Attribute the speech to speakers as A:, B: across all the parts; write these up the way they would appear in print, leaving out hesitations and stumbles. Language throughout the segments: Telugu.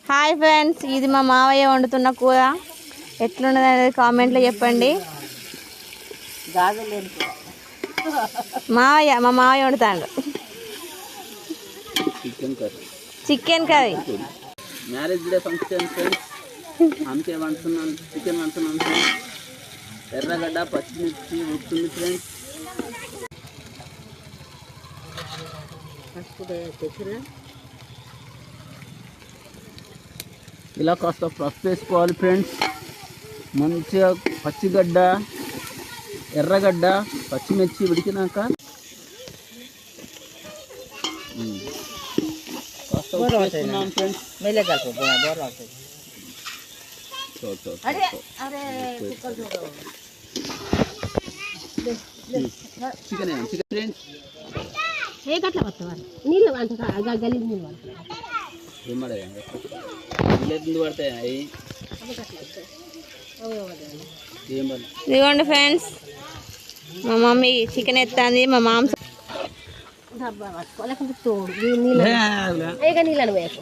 A: హాయ్ ఫ్రెండ్స్, ఇది మా మావయ్య వండుతున్న కూర. ఎట్లున్నది అనేది కామెంట్లో చెప్పండి. మా మావయ్య వండుతాడు chicken curry.
B: Marriage day function friends, అందుకే వండుతున్నాను, చికెన్ వండుతున్నాను ఫ్రెండ్స్. ఎర్రగడ్డ, పచ్చిమిర్చి ఉడుతుంది ఫ్రెండ్స్. ఇలా కాస్త పసుపు వేసుకోవాలి ఫ్రెండ్స్. మంచిగా పచ్చిగడ్డ, ఎర్రగడ్డ, పచ్చిమిర్చి ఉడికినాక కాస్త ఉప్పు వేసుకున్నాను ఫ్రెండ్స్. Chicken friends.
A: ఇదిగోండి ఫ్రెండ్స్, మా మమ్మీ చికెన్ ఎత్తాంది. మా మాంసం నీళ్ళను వేసు.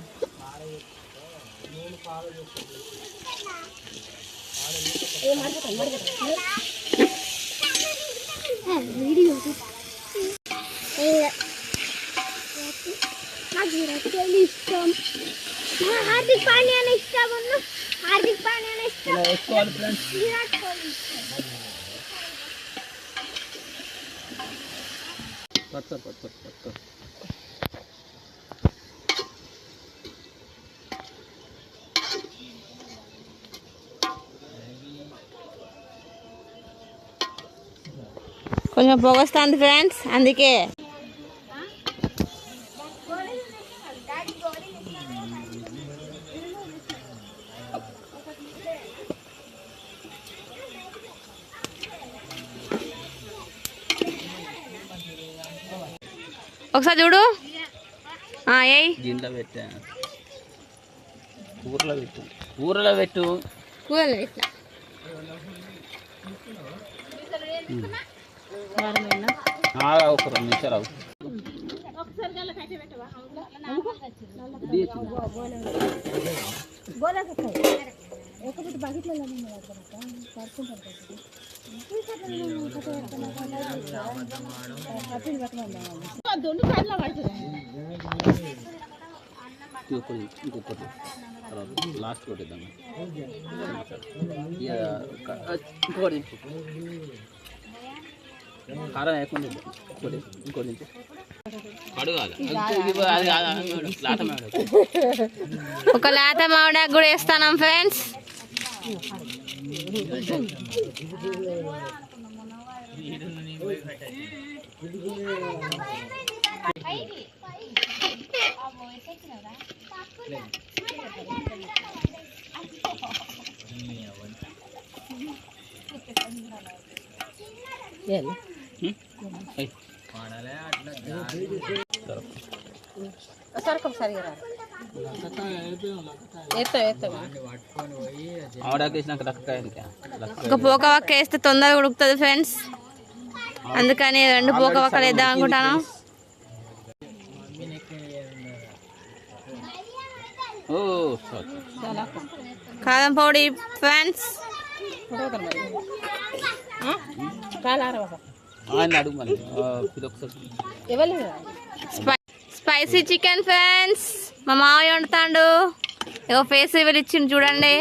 C: ఇష్టం హార్దిక్ పాండ్యా అని ఇష్టం. హార్దిక్ పాండ్యా అని ఇష్టం. విరాట్ కోహ్లీ
A: కొంచెం పొగొస్తుంది ఫ్రెండ్స్, అందుకే ఒకసారి చూడు.
B: దీంట్లో పెట్టా, కూరలో పెట్టు, కూరలో పెట్టు,
A: కూరలో పెట్టా.
B: ఒక 2 నిమిషాలు అవు. ఇంకొకటి లాస్ట్ కొట్టిద్దాం. ఇంకొకటి కారం వేయకుండా ఇంకోటి
A: ఒక లేత మామిడాకు కూడా వేస్తాను ఫ్రెండ్స్. ఒక పోక వక్క వేస్తే తొందరగా ఉడుకుతుంది ఫ్రెండ్స్, అందుకని 2 పోక వక్కలు వేద్దాం అనుకుంటాను. కారం పొడి ఫ్రెండ్స్. Spicy chicken friends. మా మావయ్య వండుతాడు. ఏవో ఫేస్ రివీల్ ఇచ్చిండు చూడండి.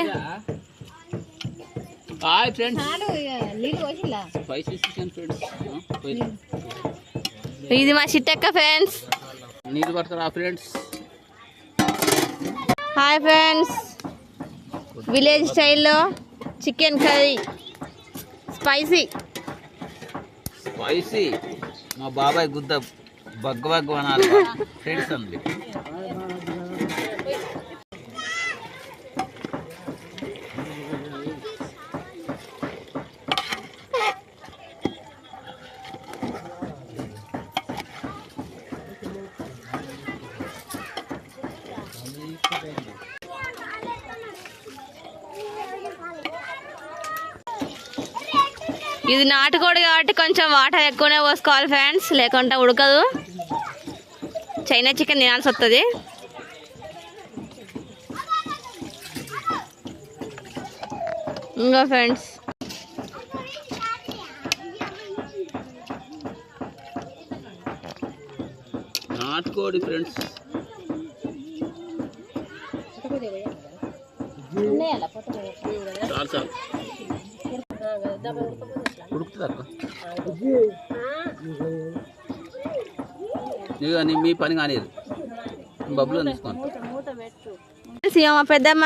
A: ఇది మా చిట్టక్క ఫ్రెండ్స్.
B: నీళ్ళు పడతారా ఫ్రెండ్స్?
A: హాయ్ ఫ్రెండ్స్, విలేజ్ స్టైల్లో చికెన్ కర్రీ స్పైసీ.
B: మా బాబాయ్ గుద్ద బగ్గ అనాలి ఫ్రెండ్స్ అండి.
A: ఇది నాటుకోడి కాబట్టి కొంచెం వాటర్ ఎక్కువనే పోసుకోవాలి ఫ్రెండ్స్, లేకుంటే ఉడకదు. చైనా చికెన్ తినాల్సి వస్తుంది. ఇంకా ఫ్రెండ్స్
B: నాటుకోడి ఫ్రెండ్స్. చాలు చాలు ఉడుకుతుంది అక్క. ఇక మీ పని కానిది బబ్బులో తీసుకోండి.
A: మా పెద్దమ్మ